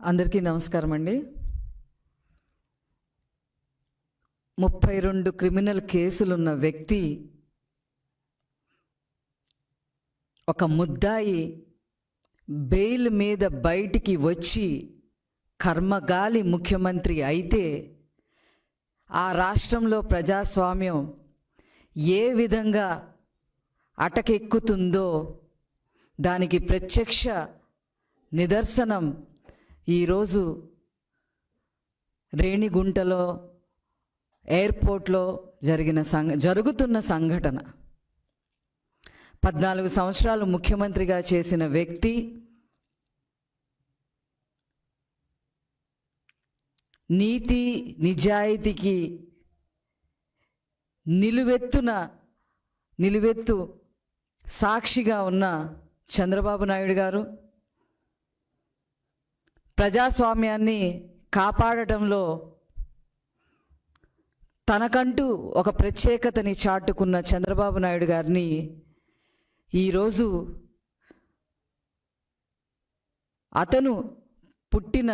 అందరికీ నమస్కారం అండి. 32 క్రిమినల్ కేసులున్న వ్యక్తి, ఒక ముద్దాయి బెయిల్ మీద బయటికి వచ్చి కర్మగాలి ముఖ్యమంత్రి అయితే ఆ రాష్ట్రంలో ప్రజాస్వామ్యం ఏ విధంగా అటకెక్కుతుందో దానికి ప్రత్యక్ష నిదర్శనం ఈరోజు రేణిగుంటలో ఎయిర్పోర్ట్లో జరుగుతున్న సంఘటన. 14 సంవత్సరాలు ముఖ్యమంత్రిగా చేసిన వ్యక్తి నీతి నిజాయితీకి నిలువెత్తు సాక్షిగా ఉన్న చంద్రబాబు నాయుడు గారు ప్రజాస్వామ్యాన్ని కాపాడటంలో తనకంటూ ఒక ప్రత్యేకతని చాటుకున్న చంద్రబాబు నాయుడు గారిని ఈరోజు అతను పుట్టిన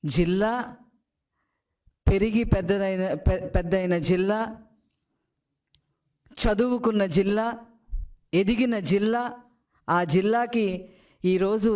జిల్లా, పెరిగి పెద్దయిన జిల్లా, చదువుకున్న జిల్లా, ఎదిగిన జిల్లా, ఆ జిల్లాకి ఈరోజు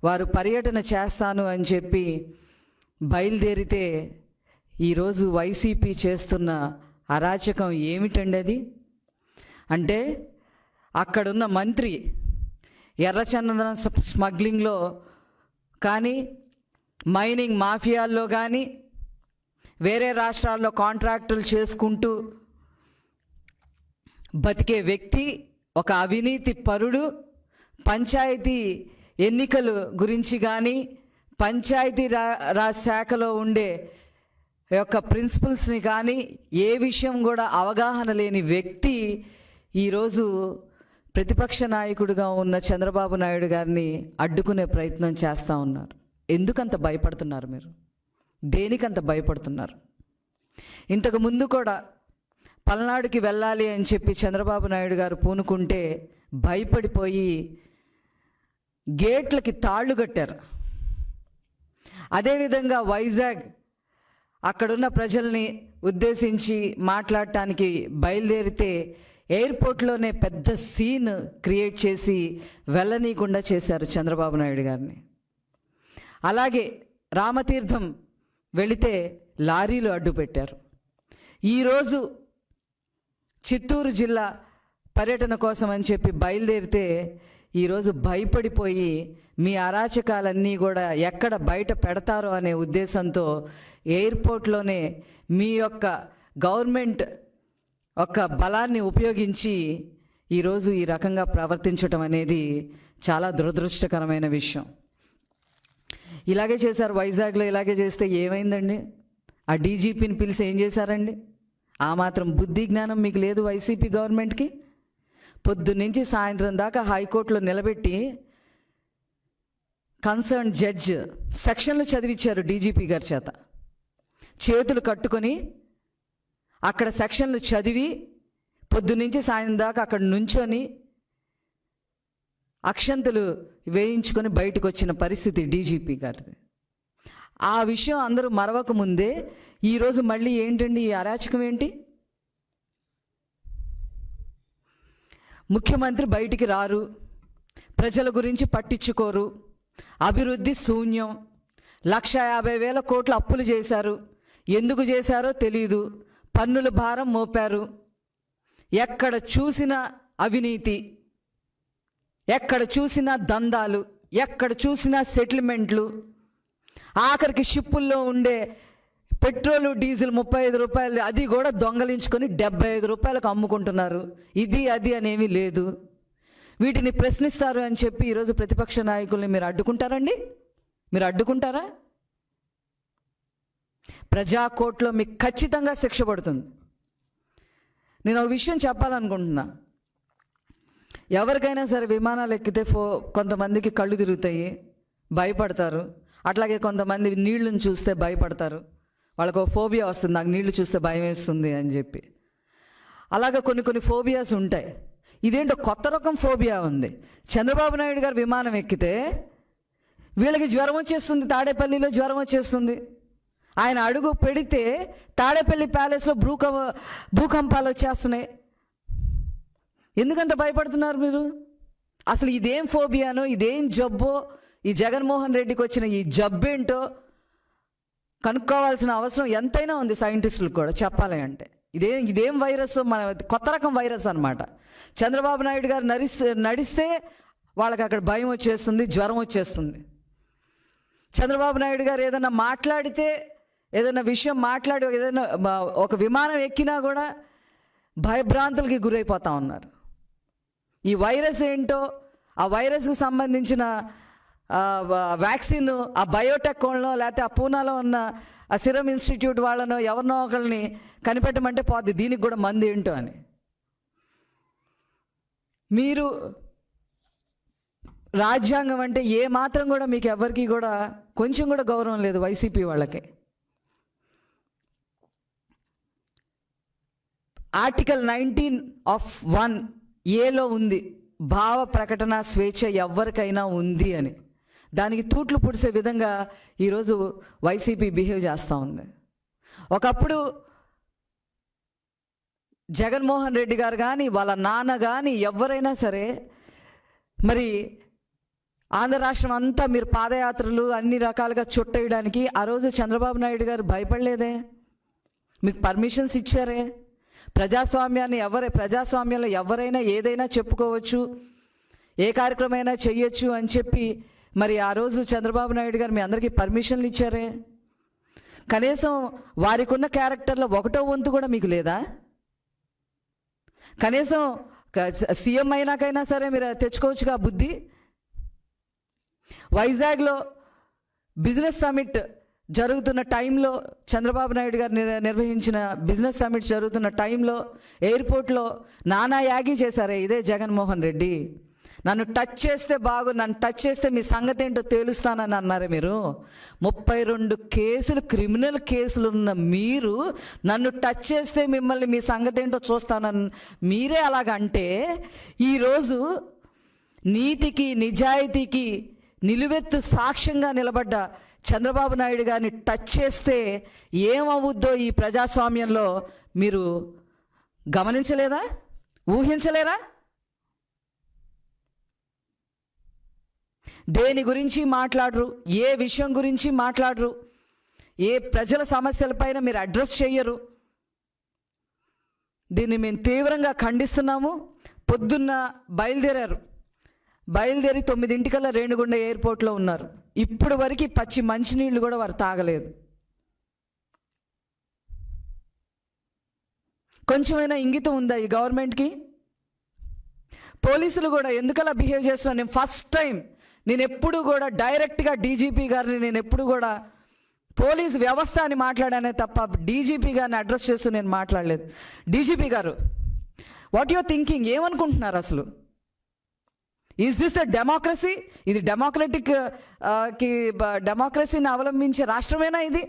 వారు పర్యటన చేస్తాను అని చెప్పి బయలుదేరితే ఈరోజు వైసీపీ చేస్తున్న అరాచకం ఏమిటండి అది? అంటే అక్కడున్న మంత్రి ఎర్రచందనం స్మగ్లింగ్లో కానీ, మైనింగ్ మాఫియాల్లో కానీ, వేరే రాష్ట్రాల్లో కాంట్రాక్టులు చేసుకుంటూ బతికే వ్యక్తి, ఒక అవినీతి పరుడు, పంచాయతీ ఎన్నికలు గురించి కానీ, పంచాయతీ రాజ్ శాఖలో ఉండే యొక్క ప్రిన్సిపల్స్ని కానీ ఏ విషయం కూడా అవగాహన లేని వ్యక్తి ఈరోజు ప్రతిపక్ష నాయకుడిగా ఉన్న చంద్రబాబు నాయుడు గారిని అడ్డుకునే ప్రయత్నం చేస్తూ ఉన్నారు. ఎందుకంత భయపడుతున్నారు మీరు? దేనికంత భయపడుతున్నారు? ఇంతకు ముందు కూడా పల్నాడుకి వెళ్ళాలి అని చెప్పి చంద్రబాబు నాయుడు గారు పూనుకుంటే భయపడిపోయి గేట్లకి తాళ్ళు కట్టారు. అదేవిధంగా వైజాగ్ అక్కడున్న ప్రజల్ని ఉద్దేశించి మాట్లాడటానికి బయలుదేరితే ఎయిర్పోర్ట్లోనే పెద్ద సీన్ క్రియేట్ చేసి వెళ్ళనీయకుండా చేశారు చంద్రబాబు నాయుడు గారిని. అలాగే రామతీర్థం వెళితే లారీలు అడ్డు పెట్టారు. ఈరోజు చిత్తూరు జిల్లా పర్యటన కోసం అని చెప్పి బయలుదేరితే ఈరోజు భయపడిపోయి మీ అరాచకాలన్నీ కూడా ఎక్కడ బయట పెడతారో అనే ఉద్దేశంతో ఎయిర్పోర్ట్లోనే మీ యొక్క గవర్నమెంట్ ఒక బలాన్ని ఉపయోగించి ఈరోజు ఈ రకంగా ప్రవర్తించటం అనేది చాలా దురదృష్టకరమైన విషయం. ఇలాగే చేశారు వైజాగ్లో. ఇలాగే చేస్తే ఏమైందండి? ఆ డీజీపీని పిలిచి ఏం చేశారండి? ఆ మాత్రం బుద్ధి జ్ఞానం మీకు లేదు వైసీపీ గవర్నమెంట్కి? పొద్దున్నుంచి సాయంత్రం దాకా హైకోర్టులో నిలబెట్టి కన్సర్న్ జడ్జ్ సెక్షన్లు చదివించారు డీజీపీ గారి చేత. చేతులు కట్టుకొని అక్కడ సెక్షన్లు చదివి పొద్దున్నుంచి సాయంత్రం దాకా అక్కడ నుంచొని అక్షంతలు వేయించుకొని బయటకు వచ్చిన పరిస్థితి డీజీపీ గారిది. ఆ విషయం అందరూ మరవక ముందే ఈరోజు మళ్ళీ ఏంటండి ఈ అరాచకం ఏంటి? ముఖ్యమంత్రి బయటికి రారు, ప్రజల గురించి పట్టించుకోరు, అభివృద్ధి శూన్యం, 1,50,000 కోట్ల అప్పులు చేశారు. ఎందుకు చేశారో తెలీదు. పన్నుల భారం మోపారు. ఎక్కడ చూసినా అవినీతి, ఎక్కడ చూసినా దందాలు, ఎక్కడ చూసినా సెటిల్మెంట్లు, ఆఖరికి షిప్పుల్లో ఉండే పెట్రోలు డీజిల్ 35 రూపాయలు అది కూడా దొంగలించుకొని 75 రూపాయలకు అమ్ముకుంటున్నారు. ఇది అది అనేవి లేదు. వీటిని ప్రశ్నిస్తారు అని చెప్పి ఈరోజు ప్రతిపక్ష నాయకుల్ని మీరు అడ్డుకుంటారండి? మీరు అడ్డుకుంటారా? ప్రజాకోర్టులో మీకు ఖచ్చితంగా శిక్ష పడుతుంది. నేను ఒక విషయం చెప్పాలనుకుంటున్నా. ఎవరికైనా సరే విమానాలు ఎక్కితే కొంతమందికి కళ్ళు తిరుగుతాయి, భయపడతారు. అట్లాగే కొంతమంది నీళ్లను చూస్తే భయపడతారు. వాళ్ళకు ఫోబియా వస్తుంది, నాకు నీళ్లు చూస్తే భయం వేస్తుంది అని చెప్పి. అలాగే కొన్ని ఫోబియాస్ ఉంటాయి. ఇదేంటో కొత్త రకం ఫోబియా ఉంది. చంద్రబాబు నాయుడు గారు విమానం ఎక్కితే వీళ్ళకి జ్వరం వచ్చేస్తుంది, తాడేపల్లిలో జ్వరం వచ్చేస్తుంది. ఆయన అడుగు పెడితే తాడేపల్లి ప్యాలెస్లో భూకంపాలు వచ్చేస్తున్నాయి. ఎందుకంత భయపడుతున్నారు మీరు? అసలు ఇదేం ఫోబియానో, ఇదేం జబ్బో, ఈ జగన్మోహన్ రెడ్డికి వచ్చిన ఈ జబ్బేంటో కనుక్కోవాల్సిన అవసరం ఎంతైనా ఉంది సైంటిస్టులకు కూడా చెప్పాలి అంటే. ఇదేం వైరస్, మన కొత్త రకం వైరస్ అనమాట. చంద్రబాబు నాయుడు గారు నడిస్తే వాళ్ళకి అక్కడ భయం వచ్చేస్తుంది, జ్వరం వచ్చేస్తుంది. చంద్రబాబు నాయుడు గారు ఏదైనా మాట్లాడితే, ఏదైనా విషయం మాట్లాడి, ఏదైనా ఒక విమానం ఎక్కినా కూడా భయభ్రాంతులకి గురైపోతూ ఉన్నారు. ఈ వైరస్ ఏంటో, ఆ వైరస్కి సంబంధించిన వ్యాక్సిన్ ఆ బయోటెక్ వాళ్ళనో లేకపోతే ఆ పూనాలో ఉన్న ఆ సిరం ఇన్స్టిట్యూట్ వాళ్ళనో ఎవరినో ఒకరిని కనిపెట్టమంటే పోద్ది దీనికి కూడా మందు ఏంటో అని. మీరు రాజ్యాంగం అంటే ఏ మాత్రం కూడా మీకు ఎవరికి కూడా కొంచెం కూడా గౌరవం లేదు వైసీపీ వాళ్ళకి. ఆర్టికల్ 19(1)(a)లో ఉంది, భావ ప్రకటన స్వేచ్ఛ ఎవరికైనా ఉంది అని. దానికి తూట్లు పుడిసే విధంగా ఈరోజు వైసీపీ బిహేవ్ చేస్తూ ఉంది. ఒకప్పుడు జగన్మోహన్ రెడ్డి గారు కానీ వాళ్ళ నాన్న కానీ ఎవరైనా సరే, మరి ఆంధ్ర రాష్ట్రం అంతా మీరు పాదయాత్రలు అన్ని రకాలుగా చుట్టేయడానికి ఆ రోజు చంద్రబాబు నాయుడు గారు భయపడలేదే? మీకు పర్మిషన్స్ ఇచ్చారే. ప్రజాస్వామ్యంలో ఎవరైనా ఏదైనా చెప్పుకోవచ్చు, ఏ కార్యక్రమైనా చెయ్యొచ్చు అని చెప్పి మరి ఆ రోజు చంద్రబాబు నాయుడు గారు మీ అందరికీ పర్మిషన్లు ఇచ్చారే. కనీసం వారికి ఉన్న క్యారెక్టర్లో 1/5 వంతు కూడా మీకు లేదా? కనీసం సీఎం అయినాకైనా సరే మీరు తెచ్చుకోవచ్చుగా బుద్ధి. వైజాగ్లో బిజినెస్ సమిట్ జరుగుతున్న టైంలో, చంద్రబాబు నాయుడు గారు నిర్వహించిన బిజినెస్ సమిట్ జరుగుతున్న టైంలో ఎయిర్పోర్ట్లో నానా యాగి చేశారే ఇదే జగన్మోహన్ రెడ్డి. నన్ను టచ్ చేస్తే మీ సంగతి ఏంటో తేలుస్తానని అన్నారే మీరు. 32 కేసులు, క్రిమినల్ కేసులు ఉన్న మీరు నన్ను టచ్ చేస్తే మిమ్మల్ని మీ సంగతి ఏంటో చూస్తానని మీరే అలాగంటే, ఈరోజు నీతికి నిజాయితీకి నిలువెత్తు సాక్ష్యంగా నిలబడ్డ చంద్రబాబు నాయుడు గారిని టచ్ చేస్తే ఏమవుద్దో ఈ ప్రజాస్వామ్యంలో మీరు గమనించలేదా? ఊహించలేరా? దేని గురించి మాట్లాడరు, ఏ విషయం గురించి మాట్లాడరు, ఏ ప్రజల సమస్యలపైన మీరు అడ్రస్ చేయరు. దీన్ని మేము తీవ్రంగా ఖండిస్తున్నాము. పొద్దున్న బయలుదేరి 9 రేణిగుండ ఎయిర్పోర్ట్లో ఉన్నారు. ఇప్పుడు వరకు పచ్చి మంచినీళ్ళు కూడా వారు తాగలేదు. కొంచెమైనా ఇంగితం ఉందా ఈ గవర్నమెంట్కి? పోలీసులు కూడా ఎందుకలా బిహేవ్ చేస్తున్నారు? నేను ఫస్ట్ టైం, నేను ఎప్పుడు కూడా డైరెక్ట్గా డీజీపీ గారిని నేను ఎప్పుడు కూడా పోలీస్ వ్యవస్థ అని మాట్లాడానే తప్ప డీజీపీ గారిని అడ్రస్ చేస్తూ నేను మాట్లాడలేదు. డీజీపీ గారు, వాట్ యువర్ థింకింగ్? ఏమనుకుంటున్నారు అసలు? Is this the democracy? ఇది డెమోక్రసీని అవలంబించే రాష్ట్రమేనా ఇది?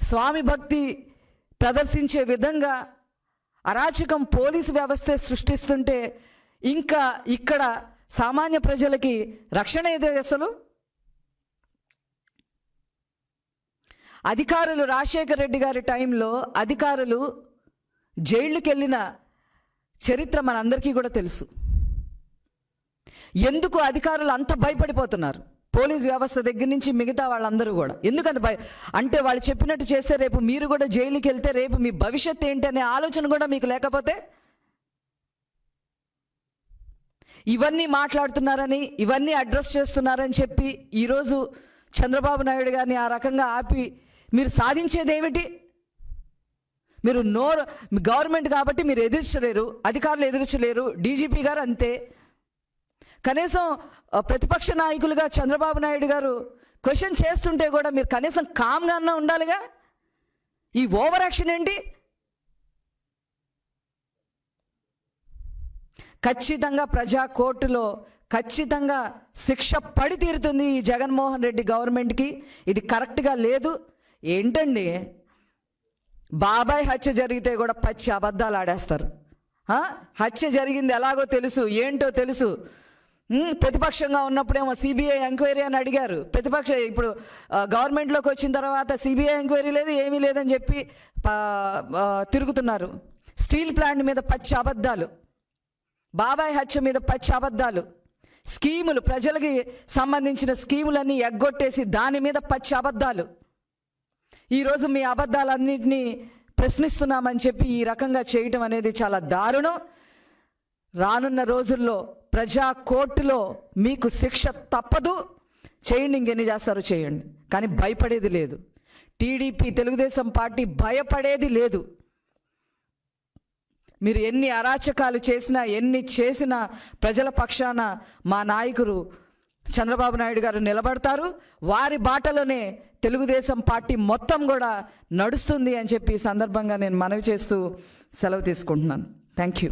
స్వామి భక్తి ప్రదర్శించే విధంగా అరాచకం పోలీసు వ్యవస్థ సృష్టిస్తుంటే ఇంకా ఇక్కడ సామాన్య ప్రజలకి రక్షణ ఏదే అసలు? అధికారులు రాజశేఖర్ రెడ్డి గారి టైంలో అధికారులు జైళ్ళకి వెళ్ళిన చరిత్ర మనందరికీ కూడా తెలుసు. ఎందుకు అధికారులు అంత భయపడిపోతున్నారు? పోలీస్ వ్యవస్థ దగ్గర నుంచి మిగతా వాళ్ళందరూ కూడా ఎందుకంత అంటే వాళ్ళు చెప్పినట్టు చేస్తే రేపు మీరు కూడా జైలుకి వెళ్తే రేపు మీ భవిష్యత్తు ఏంటి అనే ఆలోచన కూడా మీకు లేకపోతే ఇవన్నీ మాట్లాడుతున్నారని, ఇవన్నీ అడ్రస్ చేస్తున్నారని చెప్పి ఈరోజు చంద్రబాబు నాయుడు గారిని ఆ రకంగా ఆపి మీరు సాధించేది ఏమిటి? మీరు గవర్నమెంట్ కాబట్టి మీరు ఎదిరించలేరు, అధికారులు ఎదిరించలేరు, డీజీపీ గారు అంతే. కనీసం ప్రతిపక్ష నాయకులుగా చంద్రబాబు నాయుడు గారు క్వశ్చన్ చేస్తుంటే కూడా మీరు కనీసం కామ్గా ఉండాలిగా. ఈ ఓవర్ యాక్షన్ ఏంటి? ఖచ్చితంగా ప్రజా కోర్టులో ఖచ్చితంగా శిక్ష పడి తీరుతుంది ఈ జగన్మోహన్ రెడ్డి గవర్నమెంట్కి. ఇది కరెక్ట్గా లేదు. ఏంటండి, బాబాయ్ హత్య జరిగితే కూడా పచ్చి అబద్ధాలు ఆడేస్తారు. హత్య జరిగింది ఎలాగో తెలుసు, ఏంటో తెలుసు, ప్రతిపక్షంగా ఉన్నప్పుడేమో సిబిఐ ఎంక్వైరీ అని అడిగారు. ఇప్పుడు గవర్నమెంట్లోకి వచ్చిన తర్వాత సిబిఐ ఎంక్వైరీ లేదు, ఏమీ లేదని చెప్పి తిరుగుతున్నారు. స్టీల్ ప్లాంట్ మీద పచ్చి అబద్ధాలు, బాబాయ్ హత్య మీద పచ్చి అబద్ధాలు, స్కీములు, ప్రజలకి సంబంధించిన స్కీములన్నీ ఎగ్గొట్టేసి దాని మీద పచ్చి అబద్ధాలు. ఈరోజు మీ అబద్ధాలన్నింటినీ ప్రశ్నిస్తున్నామని చెప్పి ఈ రకంగా చేయటం అనేది చాలా దారుణం. రానున్న రోజుల్లో ప్రజా కోర్టులో మీకు శిక్ష తప్పదు. చేయండి, ఇంకెన్ని చేస్తారో చేయండి, కానీ భయపడేది లేదు. టీడీపీ, తెలుగుదేశం పార్టీ భయపడేది లేదు. మీరు ఎన్ని అరాచకాలు చేసినా, ఎన్ని చేసినా ప్రజల పక్షాన మా నాయకుడు చంద్రబాబు నాయుడు గారు నిలబడతారు. వారి బాటలోనే తెలుగుదేశం పార్టీ మొత్తం కూడా నడుస్తుంది అని చెప్పి ఈ సందర్భంగా నేను మనవి చేస్తూ సెలవు తీసుకుంటున్నాను. Thank you.